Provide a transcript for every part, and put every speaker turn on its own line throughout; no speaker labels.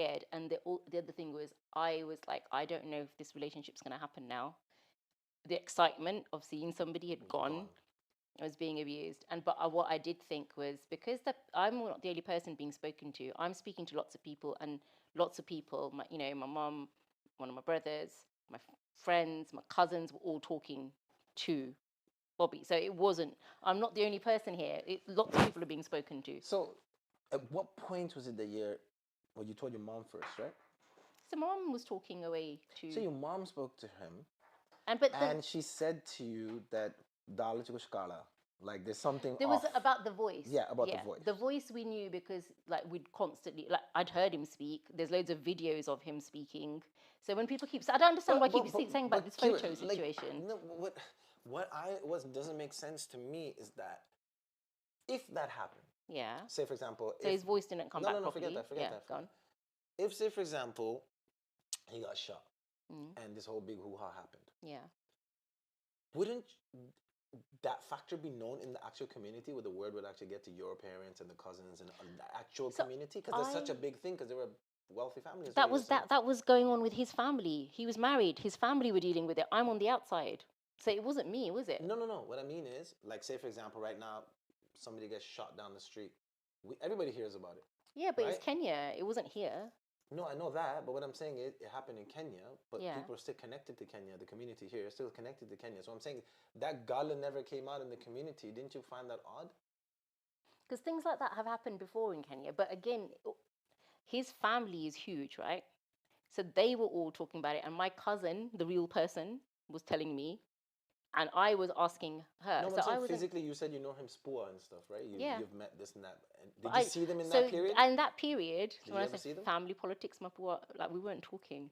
scared. And the other thing was, I was like, I don't know if this relationship's going to happen now. The excitement of seeing somebody had gone. I was being abused. But what I did think was, because I'm not the only person being spoken to, I'm speaking to lots of people, and lots of people, my mom, one of my brothers, my friends, my cousins were all talking to Bobby. So it wasn't, I'm not the only person here. Lots of people are being spoken to.
So, at what point was it that well, you told your mom first, right?
So my mom was talking away
So
to,
your mom spoke to him,
but then
and she said to you that Dala Chikushkala, like there's something
there was
off.
about the voice.
Yeah, about the
Yeah,
voice.
the voice we knew because like we'd constantly, like I'd heard him speak. There's loads of videos of him speaking. So when people keep, I don't understand why people keep saying about this
Kira,
photo
like,
situation.
no, what doesn't make sense to me is that if that happened,
Yeah.
say for example,
So
if
his voice didn't come
no,
back
no, no, forget
properly.
that, forget
Yeah,
that,
gone.
if say for example he got shot
Mm.
and this whole big hoo-ha happened,
Yeah.
wouldn't that factor be known in the actual community, where the word would actually get to your parents and the cousins and the actual
So
community? Because that's such a big thing, because they were wealthy families, right?
that was going on with his family. He was married. His family were dealing with it. I'm on the outside. So it wasn't me, was it?
No, no, no. What I mean is, like, say for example, right now, somebody gets shot down the street. Everybody hears about it,
Yeah, but it was
right?
Kenya. It wasn't here.
No, I know that, but what I'm saying is, it happened in Kenya, but
Yeah.
people are still connected to Kenya. The community here is still connected to Kenya. So I'm saying that gala never came out in the community. Didn't you find that odd?
Because things like that have happened before in Kenya. But again, his family is huge, right? So they were all talking about it. And my cousin, the real person, was telling me. And I was asking her.
No, but
So
I'm
I
saying
was like,
physically, you said you know him Spua and stuff, right?
yeah.
You've met this and that. And
But
did you see them in that
so
period?
and that period,
Did
when
you
I
ever
say
see them?
family politics, like we weren't talking.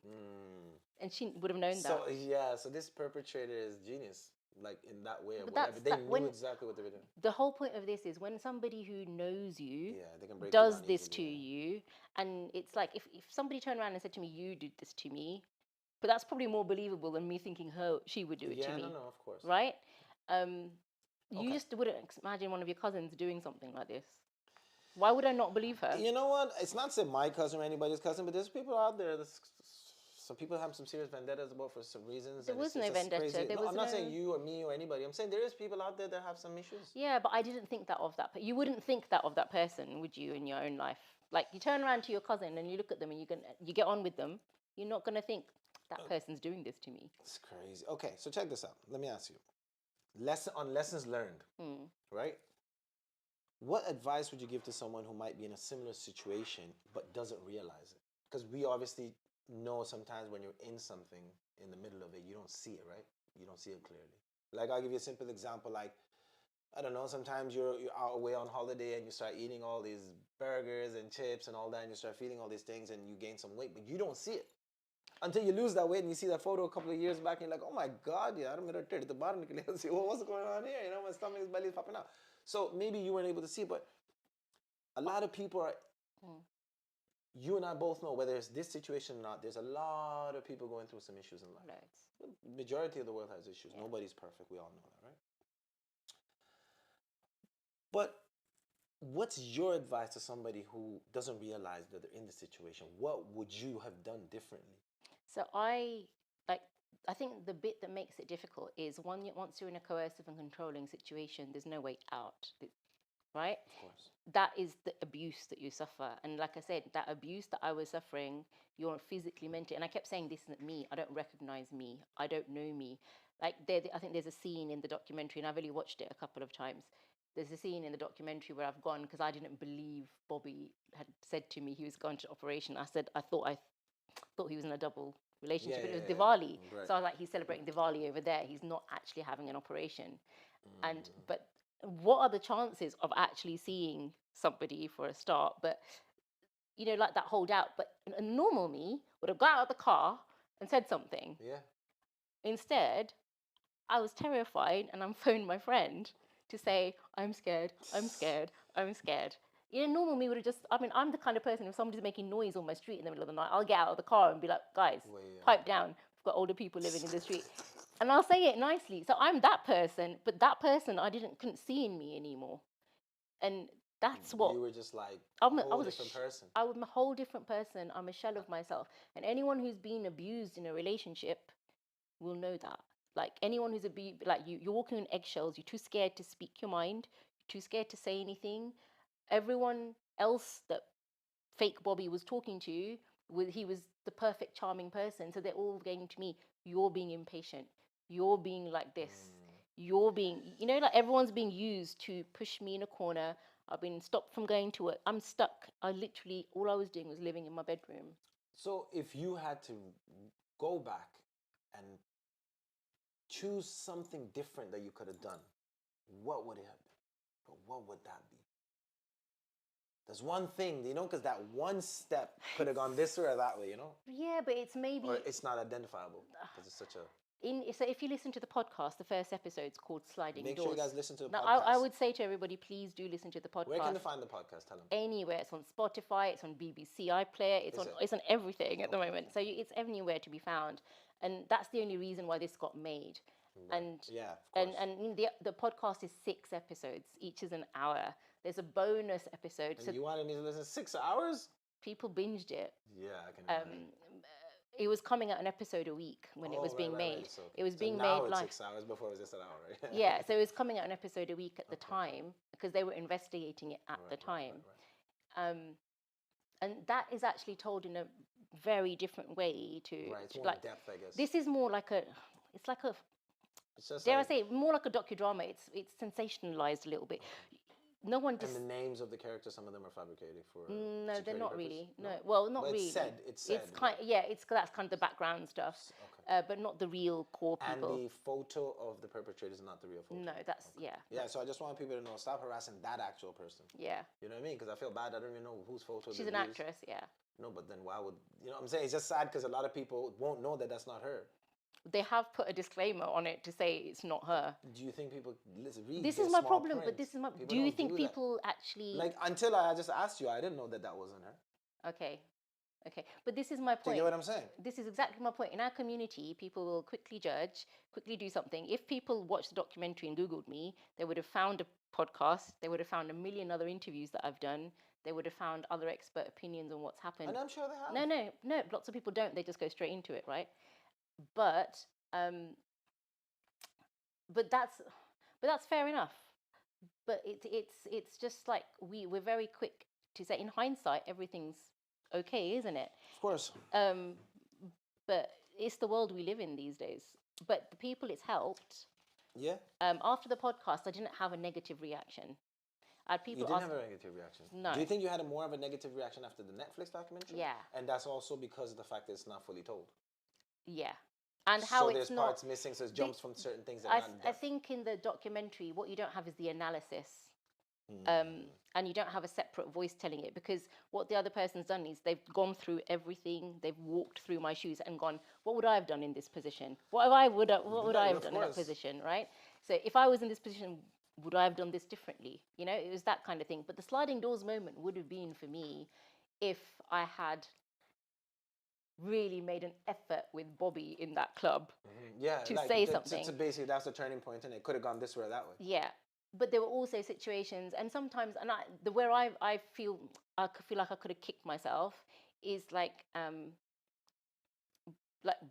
And she would have known that.
So yeah, so this perpetrator is genius, like in that way or
But
whatever.
that's
They
that
knew
when
exactly what they were doing.
the whole point of this is when somebody who knows you
Yeah, they can break you
does
down
this
easily.
to
Yeah.
you, and it's like if somebody turned around and said to me, "You did this to me," but that's probably more believable than me thinking she would do it to
Yeah, no,
me,
no, of course.
right? You
Okay.
just wouldn't imagine one of your cousins doing something like this. Why would I not believe her?
You know what? It's not say my cousin or anybody's cousin, but there's people out there. Some people have some serious vendettas about for some reasons,
There
and
was
it's
no
just
vendetta.
crazy.
There
No,
was
I'm not saying
no.
you or me or anybody. I'm saying there is people out there that have some issues.
Yeah, but I didn't think that of that. You wouldn't think that of that person, would you, in your own life? Like you turn around to your cousin and you look at them and you get on with them. You're not gonna think that person's doing this to me.
It's crazy. Okay, so check this out. Let me ask you. Lessons learned, right? What advice would you give to someone who might be in a similar situation but doesn't realize it? Because we obviously know sometimes when you're in something in the middle of it, you don't see it, right? You don't see it clearly. Like I'll give you a simple example. Like I don't know. Sometimes you're out away on holiday and you start eating all these burgers and chips and all that, and you start feeling all these things and you gain some weight, but you don't see it until you lose that weight and you see that photo a couple of years back and you're like, oh my God, yeah, I'm gonna the bottom. See what's going on here? You know, my stomach's belly is popping out. So maybe you weren't able to see, but a lot of people are. You and I both know whether it's this situation or not. There's a lot of people going through some issues in life.
Loads.
The majority of the world has issues. Yeah. Nobody's perfect. We all know that, right? But what's your advice to somebody who doesn't realize that they're in the situation? What would you have done differently?
So I think the bit that makes it difficult is once you're in a coercive and controlling situation, there's no way out, right?
Of course.
That is the abuse that you suffer. And like I said, that abuse that I was suffering, you're physically, mentally, and I kept saying, this isn't me. I don't recognize me. I don't know me. Like I think there's a scene in the documentary, and I've only watched it a couple of times. There's a scene in the documentary where I've gone because I didn't believe Bobby had said to me he was going to operation. I thought he was in a double relationship. It was Diwali.
Right.
So I was like, he's celebrating Diwali over there. He's not actually having an operation. But what are the chances of actually seeing somebody for a start? But, like that hold out. But a normal me would have got out of the car and said something.
Yeah.
Instead, I was terrified and I'm phoned my friend to say, I'm scared, I'm scared, I'm scared. Normal me would have I'm the kind of person, if somebody's making noise on my street in the middle of the night, I'll get out of the car and be like, guys, pipe down. We've got older people living in the street. And I'll say it nicely. So I'm that person, but that person couldn't see in me anymore. And That's what
You were just like
I
a whole
was
different person.
I'm a whole different person. I'm a shell of myself. And anyone who's been abused in a relationship will know that. Like anyone who's abused, like you're walking on eggshells. You're too scared to speak your mind. You're too scared to say anything. Everyone else that fake Bobby was talking to, he was the perfect charming person. So they're all going to me, you're being impatient. You're being like this. You're being, like everyone's being used to push me in a corner. I've been stopped from going to work. I'm stuck. All I was doing was living in my bedroom.
So if you had to go back and choose something different that you could have done, what would it have been? But what would that be? There's one thing, because that one step could have gone this way or that way,
Yeah, but it's maybe.
Or it's not identifiable because it's such a.
So if you listen to the podcast, the first episode's called Sliding
Make
Doors.
sure you guys listen to the
Now,
podcast.
I would say to everybody, please do listen to the podcast.
Where can they find the podcast? Tell them.
Anywhere. It's on Spotify. It's on BBC iPlayer. It's on everything at the moment. So it's everywhere to be found, and that's the only reason why this got made.
Right.
And
yeah, of course.
and the podcast is 6 episodes. Each is an hour. There's a bonus episode.
And so you wanted me to listen 6 hours?
People binged it.
Yeah, I can imagine.
It was coming out an episode a week when it was being made.
So,
it was being
now
made
it's
live.
6 hours. Before it was just an hour, right?
Yeah, so it was coming out an episode a week at the time because they were investigating it at the time. And that is actually told in a very different way to
it's more
like
depth, I guess.
This is more like a
it's just
dare I say more like a docudrama. It's sensationalized a little bit. No one just.
And the names of the characters, some of them are fabricated for.
No, they're not
purpose?
really. No, well, not really.
It's said.
It's kind. That's kind of the background stuff, but not the real core people.
And the photo of the perpetrator is not the real photo.
No, that's yeah.
Yeah, so I just want people to know: stop harassing that actual person.
Yeah.
You know what I mean? Because I feel bad. I don't even know whose photo.
She's an actress. Yeah.
No, but then why would what I'm saying? It's just sad because a lot of people won't know that that's not her.
They have put a disclaimer on it to say it's not her.
Do you think people read
this is my problem, but this is my. Do you think people actually
like until I just asked you, I didn't know that wasn't her.
Okay, but this is my point.
Do you get what I'm saying?
This is exactly my point. In our community, people will quickly judge, quickly do something. If people watched the documentary and Googled me, they would have found a podcast. They would have found a million other interviews that I've done. They would have found other expert opinions on what's happened.
And I'm sure they have.
No. Lots of people don't. They just go straight into it, right? But that's fair enough. But it's just like we're very quick to say in hindsight everything's okay, isn't it?
Of course.
But it's the world we live in these days. But the people it's helped.
Yeah.
After the podcast, I didn't have a negative reaction. I had people.
You didn't have a negative reaction.
No.
Do you think you had more of a negative reaction after the Netflix documentary?
Yeah.
And that's also because of the fact that it's not fully told.
Yeah. And how
so
it's
there's
not,
parts missing, so it jumps from certain things. That
I think in the documentary, what you don't have is the analysis, and you don't have a separate voice telling it, because what the other person's done is they've gone through everything, they've walked through my shoes and gone, what would I have done in this position? What would I have done in that position, right? So if I was in this position, would I have done this differently? It was that kind of thing. But the sliding doors moment would have been for me if I had really made an effort with Bobby in that club to say something.
So basically, that's the turning point, and it could have gone this way or that way.
Yeah, but there were also situations, and sometimes, and where I feel like I could have kicked myself is like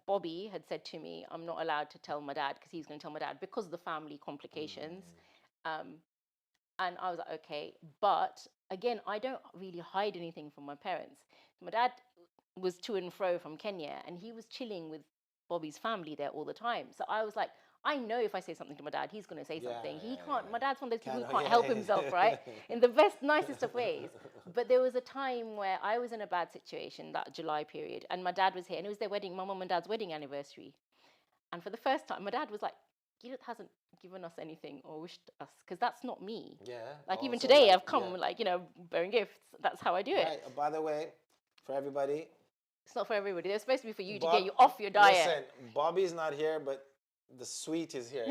Bobby had said to me, I'm not allowed to tell my dad because he's going to tell my dad because of the family complications. And I was like, okay, but again, I don't really hide anything from my parents. My dad was to and fro from Kenya, and he was chilling with Bobby's family there all the time. So I was like, I know if I say something to my dad, he's going to say something. He can't. My dad's one of those people who can't help himself, right? In the nicest of ways. But there was a time where I was in a bad situation, that July period, and my dad was here, and it was their wedding, my mum and dad's wedding anniversary. And for the first time, my dad was like, Kirat hasn't given us anything or wished us, because that's not me.
Yeah.
Like even today, I've come bearing gifts. That's how I do it.
Right. By the way, for everybody.
It's not for everybody. They're supposed to be for you to get you off your diet.
Listen, Bobby's not here, but the sweet is here.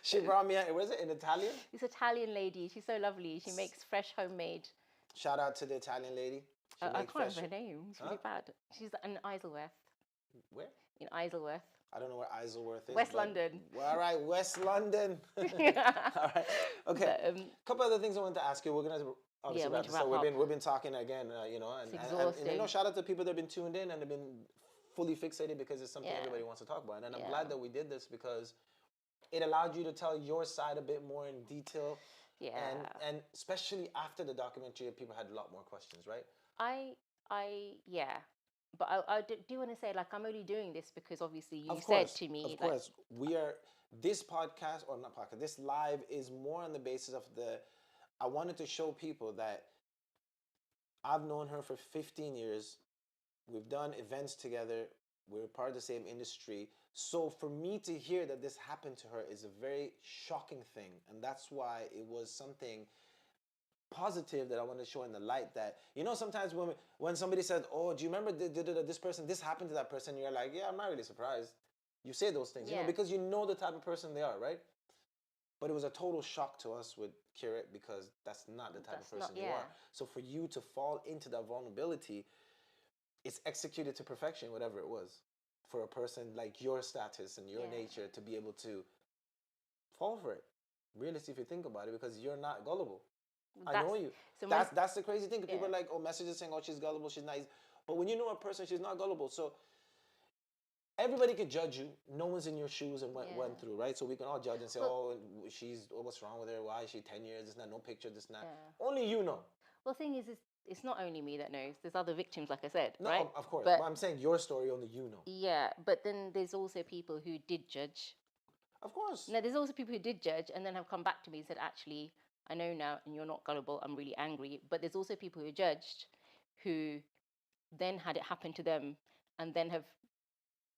She brought me. Was it in Italian?
This Italian lady. She's so lovely. She makes fresh homemade.
Shout out to the Italian lady.
I can't remember her name. It's really bad. She's an Isleworth.
Where?
In Isleworth.
I don't know where Isleworth is.
West
but,
London.
Well, all right, West London. All right. Okay.
But,
Couple other things I wanted to ask you. We're gonna obviously
we
wrap
need to
this up.
wrap up.
We've been talking again,
It's
and
exhausting.
shout out to people that have been tuned in and have been fully fixated because it's something
Yeah.
everybody wants to talk about. And I'm
Yeah.
glad that we did this because it allowed you to tell your side a bit more in detail.
Yeah.
And especially after the documentary, people had a lot more questions, right?
Yeah. But I do want to say, like, I'm only doing this because obviously you
Of
said
course,
to me,
of
like,
course, we are. This podcast or not podcast, this live is more on the basis of I wanted to show people that I've known her for 15 years. We've done events together. We're part of the same industry. So for me to hear that this happened to her is a very shocking thing, and that's why it was something positive that I want to show in the light. That sometimes when somebody says, "Oh, do you remember this person? This happened to that person," you're like, "Yeah, I'm not really surprised." You say those things,
Yeah.
because you know the type of person they are, right? But it was a total shock to us with Kirat because that's not the type of person you are. So for you to fall into that vulnerability, it's executed to perfection, whatever it was, for a person like your status and your nature to be able to fall for it. Realistically, if you think about it, because you're not gullible. I know you. So that's the crazy thing. People are like, oh, messages saying, oh, she's gullible, she's nice. But when you know a person, she's not gullible. So everybody could judge you. No one's in your shoes and went through, right? So we can all judge and say, what's wrong with her? Why is she 10 years? This, not, no picture, this, not. Only you know.
Well, the thing is, it's not only me that knows. There's other victims, like I said,
no,
right?
Of course. But I'm saying your story, only you know.
Yeah, but then there's also people who did judge.
Of course.
No, there's also people who did judge and then have come back to me and said, actually, I know now and you're not gullible. I'm really angry. But there's also people who judged who then had it happen to them and then have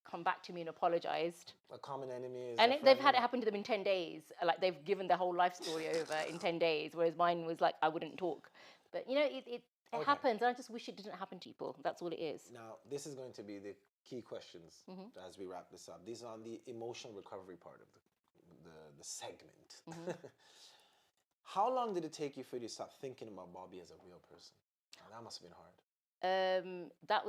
come back to me and apologized.
A common enemy is.
And they've had it happen to them in 10 days. Like, they've given their whole life story over in 10 days, whereas mine was like, I wouldn't talk. But, it happens. And I just wish it didn't happen to people. That's all it is.
Now, this is going to be the key questions as we wrap this up. These are on the emotional recovery part of the segment. How long did it take you for you to start thinking about Bobby as a real person? That must have been hard.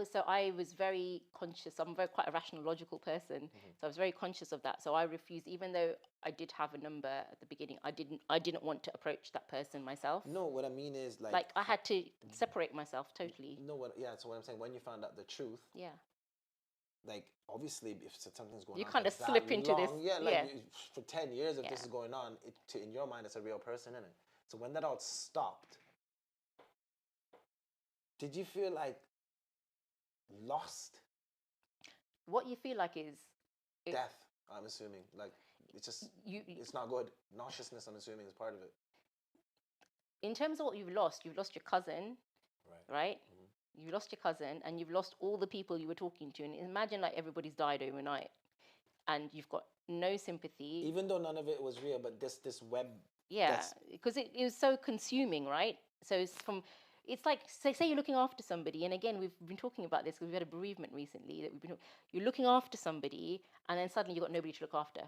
So I was very conscious. I'm quite a rational, logical person. So I was very conscious of that. So I refused, even though I did have a number at the beginning, I didn't want to approach that person myself.
No, what I mean is
like I had to separate myself totally.
No, so what I'm saying, when you found out the truth, like, obviously, if something's going on,
you kind of slip into
long,
this.
For 10 years, if this is going on, in your mind, it's a real person, isn't it? So when that all stopped, did you feel like lost?
What you feel like is
death. I'm assuming, like, it's just it's not good. Nauseousness, I'm assuming, is part of it.
In terms of what you've lost your cousin, right? You've lost your cousin, and you've lost all the people you were talking to. And imagine, like, everybody's died overnight, and you've got no sympathy.
Even though none of it was real, but this web.
Yeah, because it was so consuming, right? So it's like, say you're looking after somebody, and again, we've been talking about this because we've had a bereavement recently. You're looking after somebody, and then suddenly you've got nobody to look after.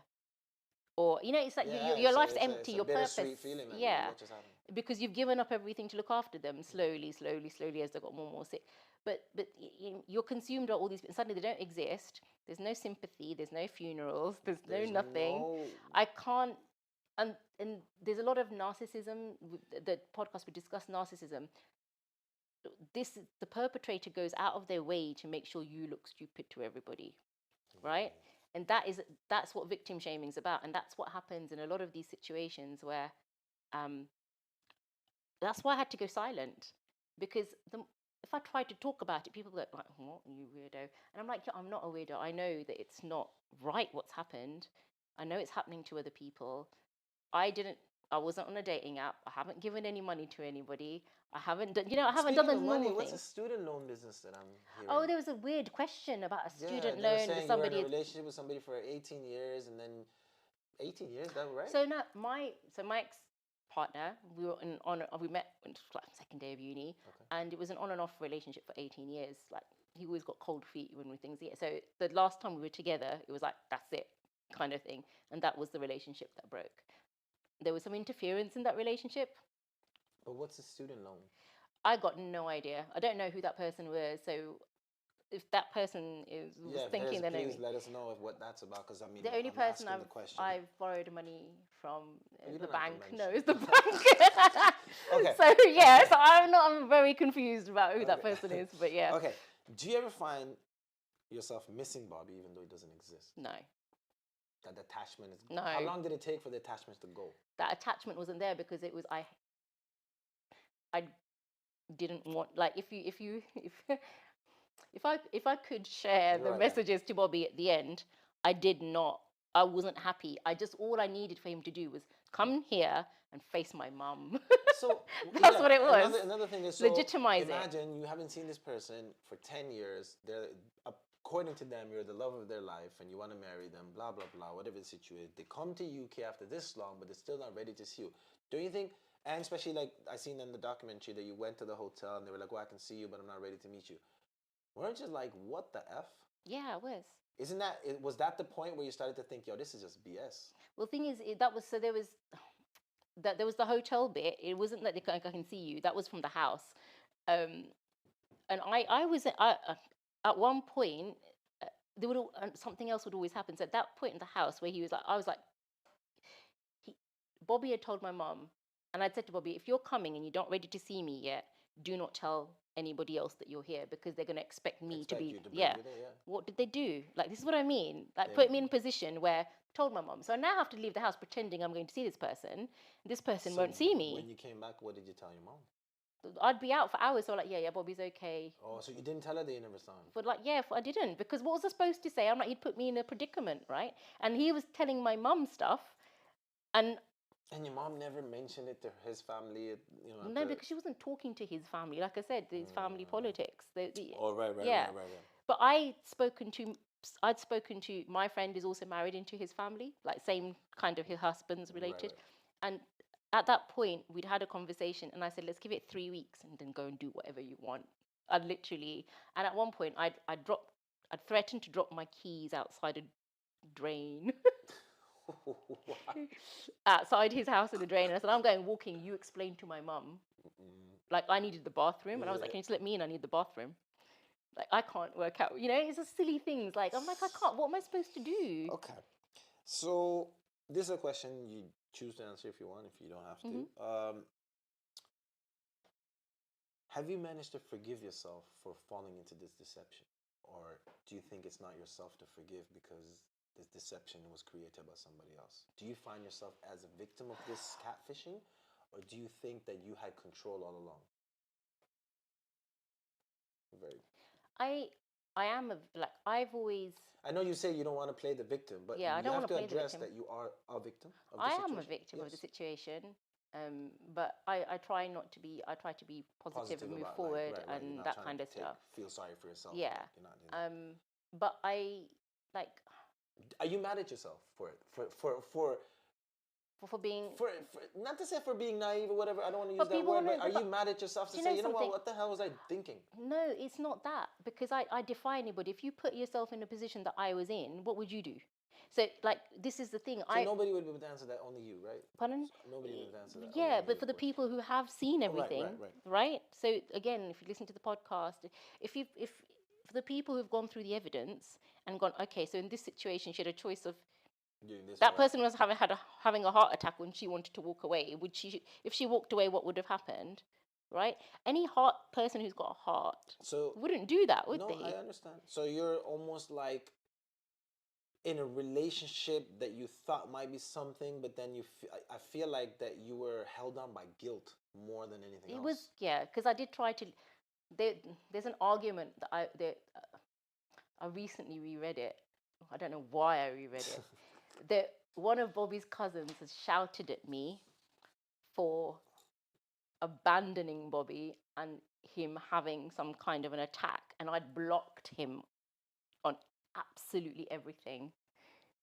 Or, it's like your life's empty, your purpose.
Feeling,
because you've given up everything to look after them slowly as they got more and more sick. But you're consumed by all these, and suddenly they don't exist. There's no sympathy. There's no funerals. There's no nothing. I can't. And there's a lot of narcissism. The podcast we discuss narcissism. The perpetrator goes out of their way to make sure you look stupid to everybody, right? And that's what victim shaming is about, and that's what happens in a lot of these situations where, that's why I had to go silent, because if I tried to talk about it, people go like, "What, you weirdo?" And I'm like, "Yeah, I'm not a weirdo. I know that it's not right what's happened. I know it's happening to other people. I wasn't on a dating app. I haven't given any money to anybody. I haven't done, I haven't done the normal thing."
What's a student loan business that I'm hearing?
Oh, there was a weird question about a student
loan.
With somebody.
You were in a relationship with somebody for 18 years, and then 18 years, that right?
So now my ex-partner, we met on like second day of uni, and it was an on and off relationship for 18 years. Like, he always got cold feet when things. Yeah. So the last time we were together, it was like, that's it, kind of thing, and that was the relationship that broke. There was some interference in that relationship.
But what's a student loan?
I got no idea. I don't know who that person was. So if that person was
Yeah, if there
thinking
is,
they know
please
me.
let us know what that's about. Because I mean,
The only
I'm
person
asking the question.
I've borrowed money from
You
the
don't have to
bank. No,
mention.
it's the bank.
Okay.
So yeah, so I'm very confused about who that
Okay.
person is. But yeah,
Okay. Do you ever find yourself missing Bobby even though he doesn't exist?
no,
That attachment is.
no,
How long did it take for the attachments to go?
that attachment wasn't there because it was I didn't want, like, if I could share the
Right, right.
messages to Bobby at the end, I did not. I wasn't happy. I just, all I needed for him to do was come here and face my mum.
So
That's
yeah,
what it was.
another thing is, so
Legitimize it.
imagine you haven't seen this person for 10 years. They're according to them, you're the love of their life and you want to marry them, blah blah blah, whatever the situation. They come to UK after this long, but they're still not ready to see you. Don't you think? And especially like I seen in the documentary that you went to the hotel and they were like, "Well, I can see you, but I'm not ready to meet you." Weren't you like, "What the f?"
Yeah, I was.
Isn't that? Was that the point where you started to think, "Yo, this is just BS"?
Well, the thing is, that was, so there was that there was the hotel bit. It wasn't that I can see you. That was from the house. Um, and I was at one point, there would something else would always happen. So at that point in the house where he was like, I was like, he, Bobby had told my mum, and I'd said to Bobby, if you're coming and you're not ready to see me yet, do not tell anybody else that you're here because they're going to expect me to
Expect
be,
you to bring
yeah.
you there, yeah.
What did they do? Like, this is what I mean. Like,
They-
put me in a position where I told my mum. So I now have to leave the house pretending I'm going to see this person. This person
So
won't see me.
when you came back, what did you tell your mom?
I'd be out for hours. So like, yeah, Bobby's okay.
Oh, so you didn't tell her that you never saw him?
But like, yeah, I didn't, because what was I supposed to say? I'm like, he'd put me in a predicament, right? And he was telling my mum stuff, and
And your mom never mentioned it to his family, you know?
no, because she wasn't talking to his family. Like I said, his family politics.
Oh, right,
Yeah.
right.
But I'd spoken to my friend who's also married into his family, like same kind of his husband's related,
right.
and at that point we'd had a conversation, and I said, let's give it 3 weeks and then go and do whatever you want. I'd literally, and at one point I'd threatened to drop my keys outside a drain. Outside his house in the drain. And I said, I'm going walking, you explain to my mum. Like, I needed the bathroom. And I was like, can you just let me in? I need the bathroom. Like, I can't work out. You know, it's just silly things. Like, I'm like, I can't. What am I supposed to do?
Okay. So this is a question you choose to answer if you want, if you don't have to. Have you managed to forgive yourself for falling into this deception? Or do you think it's not yourself to forgive because this deception was created by somebody else? Do you find yourself as a victim of this catfishing? Or do you think that you had control all along? Very.
I am like, I've always.
I know you say you don't want to play the victim, but
Yeah, I
you
don't
have
want
to
to play the
address
victim.
that you are a victim of the
I
situation.
am a victim of the
Yes.
situation. But I try not to be. I try to be positive and move
about,
forward
right. You're
and
not
that
trying
kind
to
of stuff.
feel sorry for yourself.
Yeah.
You're not doing that.
But I like.
Are you mad at yourself for it?
For being.
For not to say for being naive or whatever. I don't want to use
But
that
people
word.
know-
But are
but-
you mad at yourself to
do you
say,
know
you know what?
something?
What the hell was I thinking?
No, it's not that, because I defy anybody. If you put yourself in a position that I was in, what would you do? So, like, this is the thing.
So nobody would be able to answer that. Only you, right?
Pardon?
So nobody would be able to answer that.
Yeah,
only
but
you,
for
of
the
course.
people who have seen everything,
right.
right? So again, if you listen to the podcast, if for the people who've gone through the evidence and gone, okay, so in this situation, she had a choice of
Doing this
that
or
person was having a heart attack when she wanted to walk away. Would she, if she walked away, what would have happened? Right? Any person who's got a heart
So
wouldn't do that, would
no,
they?
I understand. So you're almost like in a relationship that you thought might be something, but then I feel like that you were held on by guilt more than anything else.
It was, yeah, because I did try to. There's an argument that I recently reread it. I don't know why I reread it. That one of Bobby's cousins has shouted at me for abandoning Bobby and him having some kind of an attack, and I'd blocked him on absolutely everything,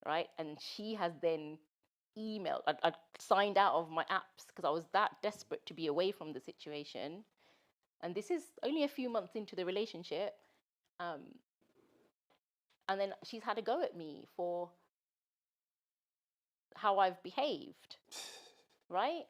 right? And she has then emailed. I'd signed out of my apps because I was that desperate to be away from the situation. And this is only a few months into the relationship. And then she's had a go at me for how I've behaved, right?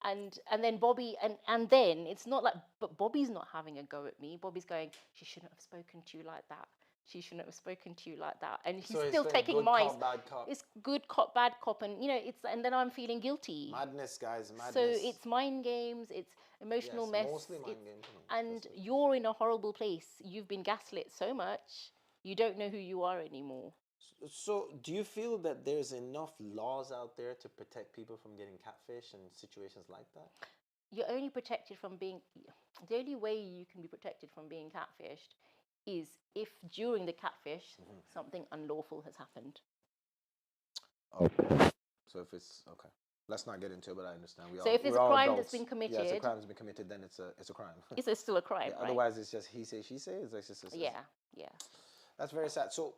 And then Bobby, and then it's not like, but Bobby's not having a go at me. Bobby's going, she shouldn't have spoken to you like that. She shouldn't have spoken to you like that. And he's
So
still
it's like
taking
good
my,
cop, bad cop.
it's good cop, bad cop, and it's, and then I'm feeling guilty.
Madness, guys, madness.
So it's mind games, it's emotional
Yes,
mess,
mostly mind games.
and you're in a horrible place. You've been gaslit so much, you don't know who you are anymore.
So, do you feel that there's enough laws out there to protect people from getting catfish and situations like that?
You're only protected from being, the only way you can be protected from being catfished is if during the catfish something unlawful has happened.
Okay. So if it's okay, let's not get into it, but I understand.
So if there's a crime that's been committed,
yeah, if a crime has been committed, then it's a crime.
It's still a crime,
Yeah,
right?
otherwise, it's just he say, she say. It's just
yeah.
That's very sad. So,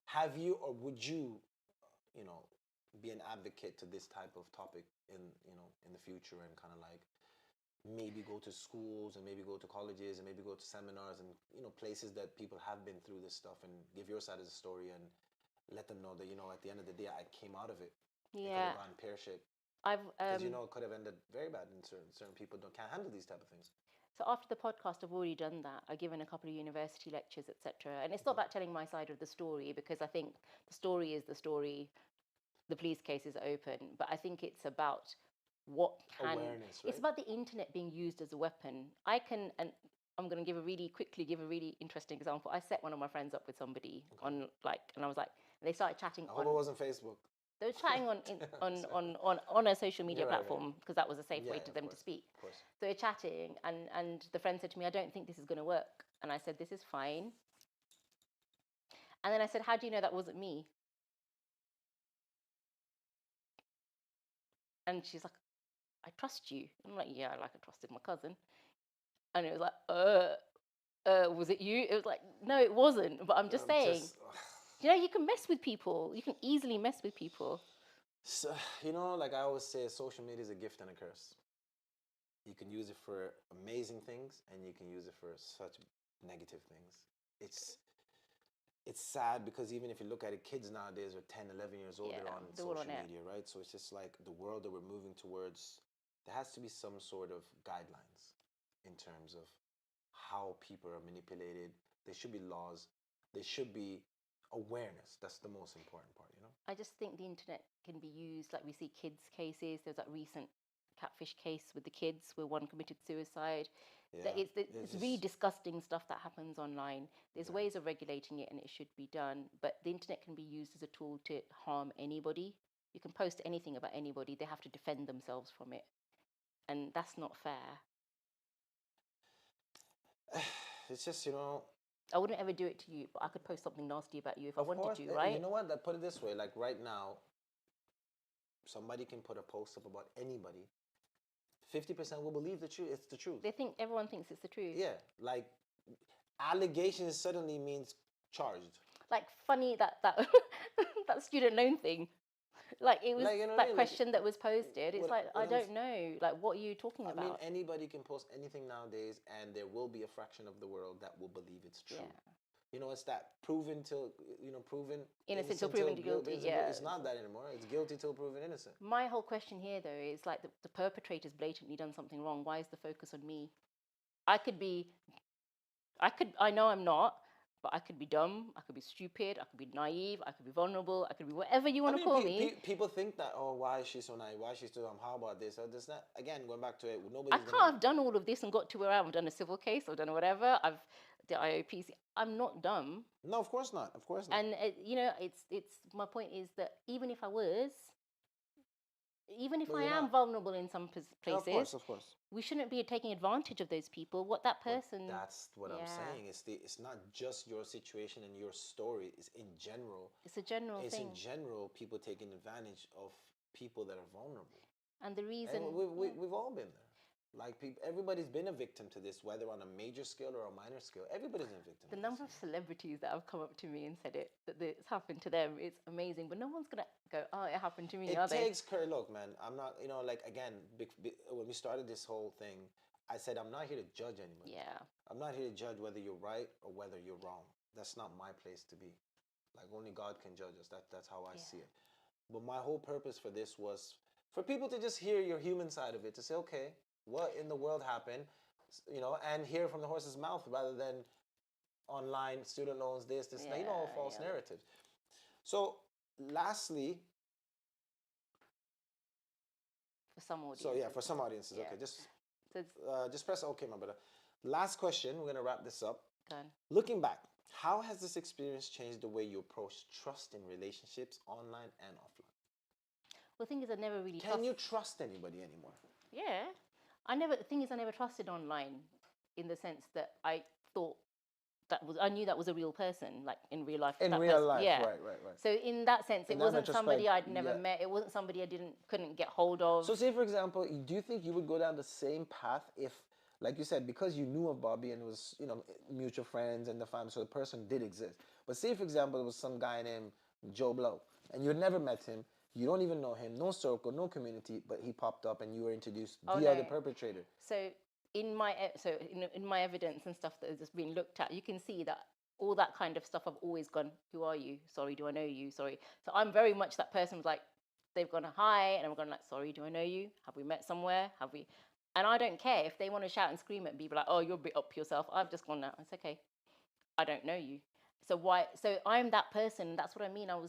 have you or would you, you know, be an advocate to this type of topic in the future, and kind of like maybe go to schools and maybe go to colleges and maybe go to seminars and places that people have been through this stuff, and give your side of the story and let them know that at the end of the day I came out of it.
Yeah.
It could have gone pear-shaped. Because it could have ended very bad, and certain people can't handle these type of things.
So after the podcast, I've already done that. I've given a couple of university lectures, etc. And it's not about telling my side of the story, because I think the story is the story. The police case is open, but I think it's about
awareness, right?
It's about the internet being used as a weapon. And I'm going to give a really interesting example. I set one of my friends up with somebody and I was like, they started chatting.
I hope it wasn't Facebook.
They were chatting on a social media platform, because that was a safe way to them to speak.
Of course.
So they're chatting, and the friend said to me, I don't think this is going to work. And I said, this is fine. And then I said, how do you know that wasn't me? And she's like, I trust you. I'm like, yeah, I trusted my cousin. And it was like, was it you? It was like, no, it wasn't. But I'm just saying, you can mess with people. You can easily mess with people.
So, like I always say, social media is a gift and a curse. You can use it for amazing things, and you can use it for such negative things. It's sad, because even if you look at it, kids nowadays are 10, 11 years old, they're on social media, right? So it's just like the world that we're moving towards, there has to be some sort of guidelines in terms of how people are manipulated. There should be laws. There should be awareness. That's the most important part,
I just think the internet can be used, like we see kids' cases. There's that recent catfish case with the kids where one committed suicide. Yeah. It's really disgusting stuff that happens online. There's ways of regulating it, and it should be done. But the internet can be used as a tool to harm anybody. You can post anything about anybody. They have to defend themselves from it. And that's not fair.
It's just,
I wouldn't ever do it to you, but I could post something nasty about you if I wanted to, right?
You know what? Put it this way. Like right now, somebody can put a post up about anybody. 50% will believe the truth. It's the truth.
Everyone thinks it's the truth.
Yeah, like allegations suddenly means charged.
Like funny that that student loan thing. Like it was that question that was posted. It's I don't know. Like, what are you talking about?
I mean, anybody can post anything nowadays, and there will be a fraction of the world that will believe it's true. Yeah. It's that proven till proven
innocent till proven guilty. Yeah,
it's not that anymore. It's guilty till proven innocent.
My whole question here, though, is like the perpetrator's blatantly done something wrong. Why is the focus on me? I know I'm not. But I could be dumb, I could be stupid, I could be naive, I could be vulnerable, I could be whatever you want to call me.
People think that, why is she so naive? Why is she so dumb? How about this? Does that, again, going back to it,
I can't have done all of this and got to where I am. I've done a civil case, I've done whatever, I've the IOPC. I'm not dumb.
No, of course not. Of course not.
And, it's my point is that even if I was, I am vulnerable in some places,
of course,
we shouldn't be taking advantage of those people. What that person.
But that's what I'm saying. It's not just your situation and your story. It's in general.
It's a general thing.
It's in general people taking advantage of people that are vulnerable.
And the reason
we've all been there. Like everybody's been a victim to this, whether on a major scale or a minor scale. Everybody's a victim.
The number of celebrities that have come up to me and said that it's happened to them, it's amazing. But no one's gonna go, oh, it happened to me.
It takes courage. Look, man, I'm not. Like again, when we started this whole thing, I said I'm not here to judge anybody.
Yeah.
I'm not here to judge whether you're right or whether you're wrong. That's not my place to be. Like only God can judge us. That's how I see it. But my whole purpose for this was for people to just hear your human side of it, to say, okay, what in the world happened, and hear from the horse's mouth rather than online student loans, this, false narratives. So, lastly,
for some audiences.
So yeah, for some audiences, okay, just press okay, my brother. Last question. We're gonna wrap this up.
Done.
Looking back, how has this experience changed the way you approach trust in relationships, online and offline?
Well, the thing is, I never really.
Can you trust anybody anymore?
Yeah, The thing is, I never trusted online, in the sense that I thought I knew that was a real person, like in real life.
In real life, yeah. Right.
So in that sense, it wasn't somebody I'd never met. It wasn't somebody I couldn't get hold of.
So say, for example, do you think you would go down the same path if, like you said, because you knew of Bobby and it was, mutual friends and the family, so the person did exist. But say, for example, it was some guy named Joe Blow, and you had never met him, you don't even know him, no circle, no community, but he popped up and you were introduced other perpetrator.
So in my evidence and stuff that has just been looked at, you can see that all that kind of stuff, I've always gone, who are you? Sorry, do I know you? Sorry. So I'm very much that person who's like, they've gone hi, and I'm going like, sorry, do I know you? Have we met somewhere? Have we? And I don't care if they want to shout and scream at me, be like, oh, you're a bit up yourself. I've just gone, no, it's okay. I don't know you. So why? So I'm that person. That's what I mean. I'm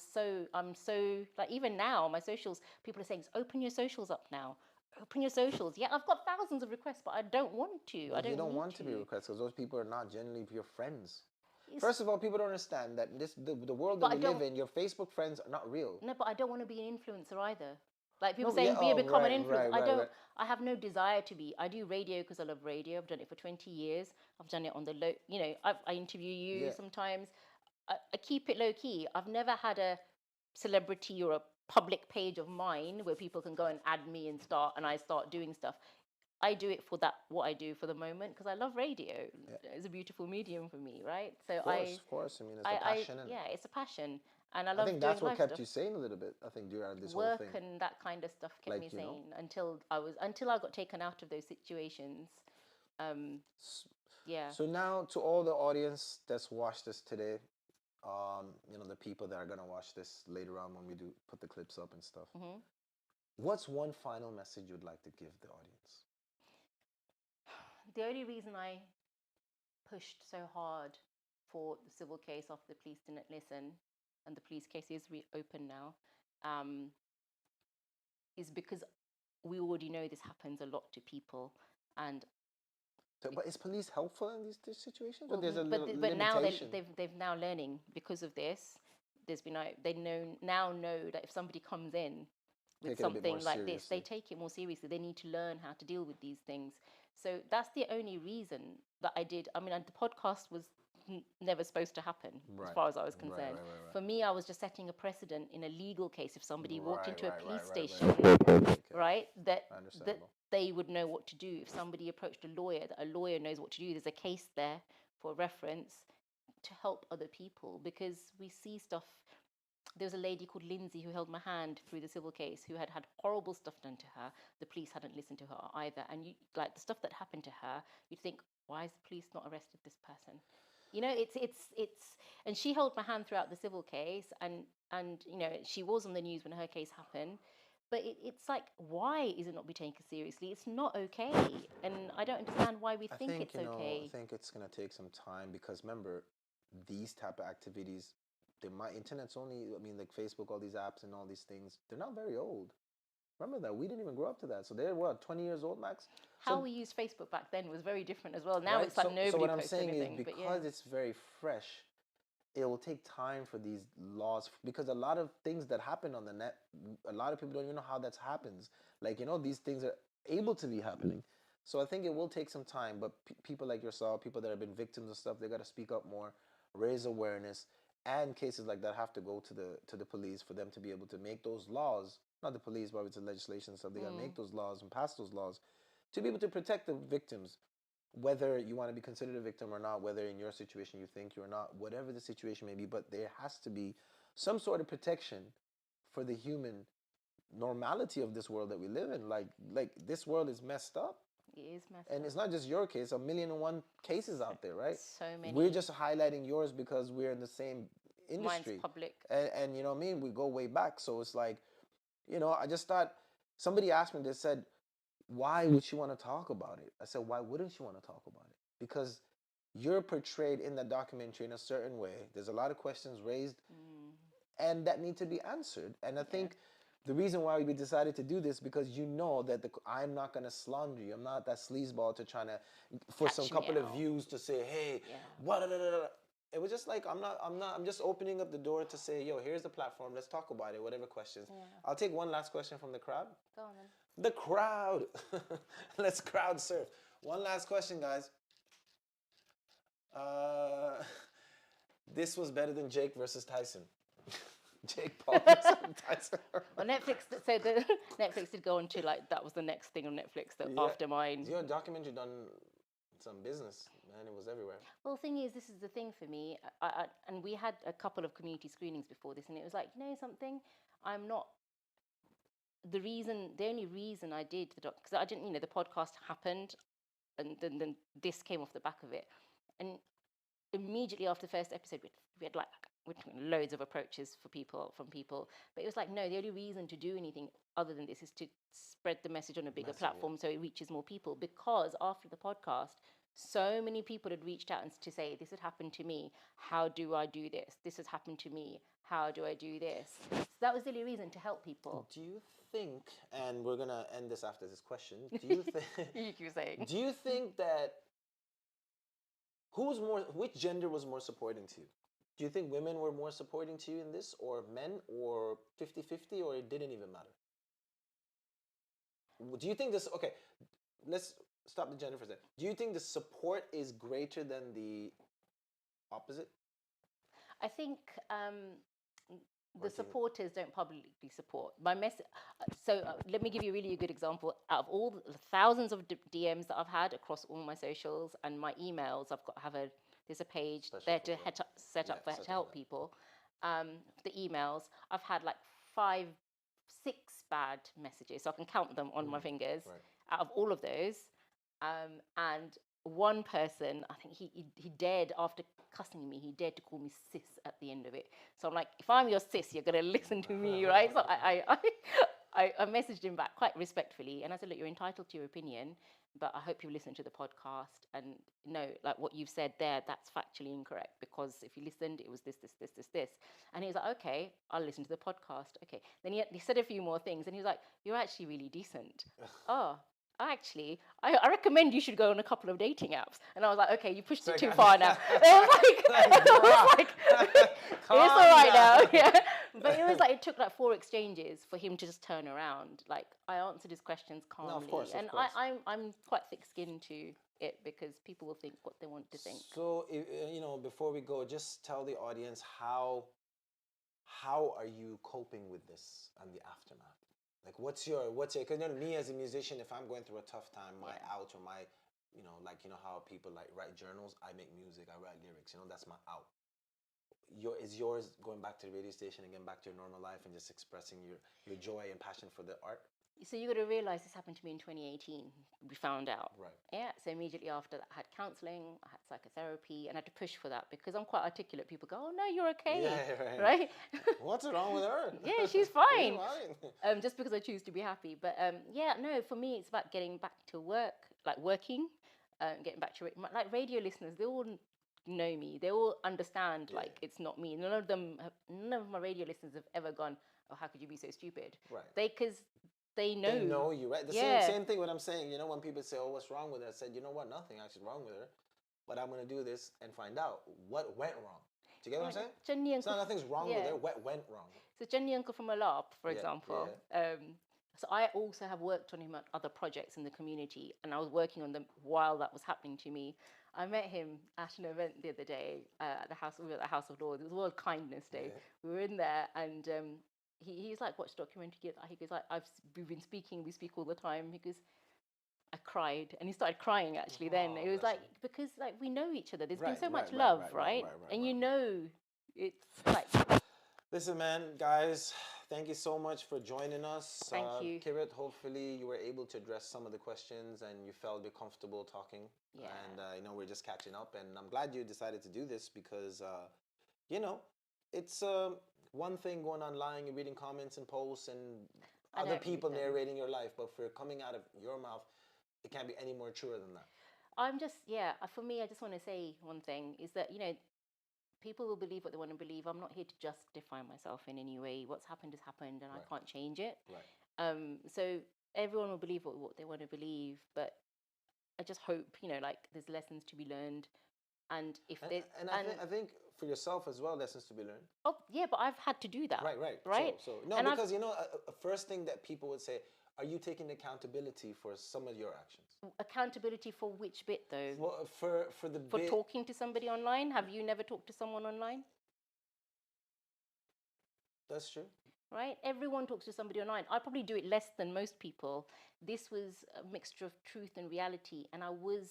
so, like, even now, my socials, people are saying, open your socials up now. Open your socials. Yeah, I've got thousands of requests, but I don't want to.
Well, you don't want to be requests because those people are not generally your friends. First of all, people don't understand that the world that we live in, your Facebook friends are not real.
No, but I don't want to be an influencer either. Like people saying, become an influencer. Right. I have no desire to be. I do radio because I love radio. I've done it for 20 years. I've done it on the low. I interview you sometimes. I keep it low key. I've never had a celebrity or a public page of mine where people can go and add me and I start doing stuff. I do it for what I do for the moment because I love radio. Yeah. It's a beautiful medium for me, right? So
of course. I mean, it's a passion.
It's a passion, and I love.
I think that's what kept you sane a little bit. I think during this whole thing,
work and that kind of stuff kept me sane until I got taken out of those situations.
So now, to all the audience that's watched this today, the people that are gonna watch this later on when we do put the clips up and stuff. Mm-hmm. What's one final message you'd like to give the audience?
The only reason I pushed so hard for the civil case after the police didn't listen, and the police case is reopened now, is because we already know this happens a lot to people. And
but is police helpful in these situations?
Well,
there's a
but now they've now learning because of this. There's been they now know that if somebody comes in with something like this, they take it more seriously. They need to learn how to deal with these things. So that's the only reason that I did. I mean, the podcast was never supposed to happen, as far as I was concerned. Right. For me, I was just setting a precedent in a legal case. If somebody walked into a police station, that they would know what to do. If somebody approached a lawyer, that a lawyer knows what to do. There's a case there for reference to help other people, because we see stuff. There was a lady called Lindsay who held my hand through the civil case, who had had horrible stuff done to her. The police hadn't listened to her either. And the stuff that happened to her, you'd think, why has the police not arrested this person? It's and she held my hand throughout the civil case, and she was on the news when her case happened. But it's like, why is it not be taken seriously? It's not okay. And I don't understand why we think it's okay.
I think it's going to take some time, because remember, these type of activities, internet's only, like Facebook, all these apps and all these things, they're not very old. Remember that. We didn't even grow up to that. So they're, 20 years old, max?
How we used Facebook back then was very different as well. Now it's like nobody posts anything. So what I'm saying is,
because it's very fresh, it will take time for these laws, because a lot of things that happen on the net, a lot of people don't even know how that happens. These things are able to be happening. So I think it will take some time, but people like yourself, people that have been victims of stuff, they got to speak up more, raise awareness, and cases like that have to go to the police for them to be able to make those laws. Not the police, but it's the legislation stuff. They got to make those laws and pass those laws to be able to protect the victims, whether you want to be considered a victim or not, whether in your situation you think you're not, whatever the situation may be. But there has to be some sort of protection for the human normality of this world that we live in. Like this world is messed up.
It is messed up.
And it's not just your case, 1,000,001 cases out there, right?
So many.
We're just highlighting yours because we're in the same industry.
Mine's public.
And you know what I mean? We go way back. So it's like, I just thought Somebody asked me, they said, why would she want to talk about it? I said, why wouldn't she want to talk about it? Because you're portrayed in the documentary in a certain way. There's a lot of questions raised and that need to be answered. And I think the reason why we decided to do this, because you know that I'm not going to slander you. I'm not that sleazeball to trying to, for
Catch
some
me
couple of
out.
views to say, hey,
Yeah.
what, it was just like, I'm just opening up the door to say, yo, here's the platform. Let's talk about it, whatever questions.
Yeah.
I'll take one last question from the crowd.
Go on then.
The crowd. Let's crowd surf. One last question, guys. This was better than Jake versus Tyson. Jake Paul versus Tyson.
Well, Netflix. So the Netflix did go on to like that was the next thing on Netflix that after mine.
Your documentary done some business, man. It was everywhere.
Well, the thing is, this is the thing for me. And we had a couple of community screenings before this, and it was like, you know, something. I'm not. The only reason I did the doc, because I didn't, the podcast happened, and then this came off the back of it, and immediately after the first episode, we had like loads of approaches from people, but it was like, no, the only reason to do anything other than this is to spread the message on a bigger platform so it reaches more people. Because after the podcast, so many people had reached out and to say, this had happened to me, how do I do this? This has happened to me, how do I do this? So that was the only reason, to help people.
Do you think, and we're gonna end this after this question, do you think
You keep saying.
do you think that which gender was more supporting to you? Do you think women were more supporting to you in this, or men, or 50-50, or it didn't even matter? Do you think this, okay, let's stop the gender for a second. Do you think the support is greater than the opposite?
I think the supporters don't publicly support my message. So let me give you a really good example. Out of all the thousands of DMs that I've had across all my socials and my emails, there's a page there to set up to help people. The emails, I've had like 5, 6 bad messages, so I can count them on my fingers. Out of all of those, and one person, I think he dared, after cussing me, he dared to call me sis at the end of it. So I'm like, if I'm your sis, you're gonna listen to me, right? So I messaged him back quite respectfully, and I said, look, you're entitled to your opinion, but I hope you listen to the podcast and know, like, what you've said there, that's factually incorrect, because if you listened, it was this. And he was like, okay, I'll listen to the podcast. Okay. Then he said a few more things, and he was like, you're actually really decent. Oh, actually, I recommend you should go on a couple of dating apps. And I was like, okay, you pushed it too far now. It was like it's all right now. Yeah. But it was like, it took like 4 exchanges for him to just turn around. Like, I answered his questions calmly.
No, of course.
I'm quite thick-skinned to it, because people will think what they want to think.
So, before we go, just tell the audience how are you coping with this and the aftermath? Like, what's your, because me as a musician, if I'm going through a tough time, my out, or my, how people like write journals, I make music, I write lyrics, that's my out. Is yours going back to the radio station and getting back to your normal life and just expressing your joy and passion for the art?
So you got to realize this happened to me in 2018. We found out.
Right.
Yeah. So immediately after that, I had counselling, I had psychotherapy, and I had to push for that, because I'm quite articulate. People go, "Oh no, you're okay."
Yeah,
right.
What's wrong with her?
Yeah, she's fine. Just because I choose to be happy. But no, for me, it's about getting back to work, like working, getting back to like radio listeners. They all know me. They all understand. Like, it's not me. None of my radio listeners have ever gone, "Oh, how could you be so stupid?"
Right.
Because they know.
They know you, right? The same thing what I'm saying. When people say, "Oh, what's wrong with her?" I said, you know what? Nothing actually wrong with her. But I'm going to do this and find out what went wrong. Do you get what I'm saying?
Jenny
It's not nothing's wrong with her. What went wrong?
So Jenny Uncle from Malap, for example. So I also have worked on him at other projects in the community, and I was working on them while that was happening to me. I met him at an event the other day at the House. We were at the House of Lords. It was World Kindness Day. Yeah. We were in there, and he's like, "Watch documentary." He goes, "We've been speaking. We speak all the time." He goes, I cried, and he started crying actually. Then it was like, because like we know each other. There's been so much love, right? And it's like.
Listen, man, guys, thank you so much for joining us.
Thank you,
Kirat. Hopefully, you were able to address some of the questions, and you felt comfortable talking.
Yeah.
And we're just catching up, and I'm glad you decided to do this, because it's one thing going online and reading comments and posts and
I know
other
what you mean,
people
though.
narrating your life, but for coming out of your mouth, it can't be any more truer than that.
I'm just, yeah, for me, I just want to say one thing is that, people will believe what they want to believe. I'm not here to justify myself in any way. What's happened has happened and
Right.
I can't change it.
Right.
So everyone will believe what they want to believe, but I just hope, like there's lessons to be learned. And if there's,
And I think for yourself as well, lessons to be learned.
oh yeah, but I've had to do that.
Right, right.
Right.
So no,
And
because a first thing that people would say, are you taking accountability for some of your actions?
Accountability for which bit though?
Well, for the
For
bit.
talking to somebody online? Have you never talked to someone online?
That's true.
Right? Everyone talks to somebody online. I probably do it less than most people. This was a mixture of truth and reality, and I was,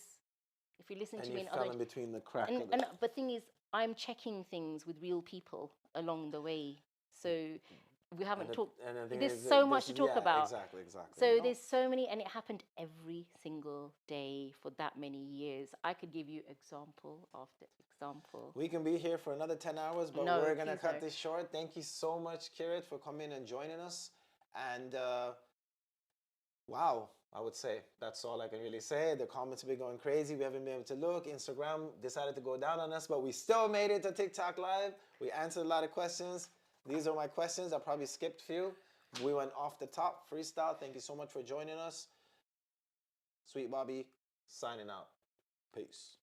if you listen
And
to
you
me in
fell
other,
in between the crack of
and
it.
but thing is, I'm checking things with real people along the way. So we haven't talked.
And the thing
There's
is,
so
that
much
this
to
is,
talk
yeah,
about.
exactly, exactly.
So
You know,
there's so many, and it happened every single day for that many years. I could give you example after example.
we can be here for another 10 hours, but
No,
we're going to
please
cut
no.
this short. Thank you so much, Kirat, for coming and joining us. And wow, I would say that's all I can really say. The comments have been going crazy. We haven't been able to look. Instagram decided to go down on us, but we still made it to TikTok Live. We answered a lot of questions. These are my questions. I probably skipped a few. We went off the top, freestyle. Thank you so much for joining us. Sweet Bobby, signing out. Peace.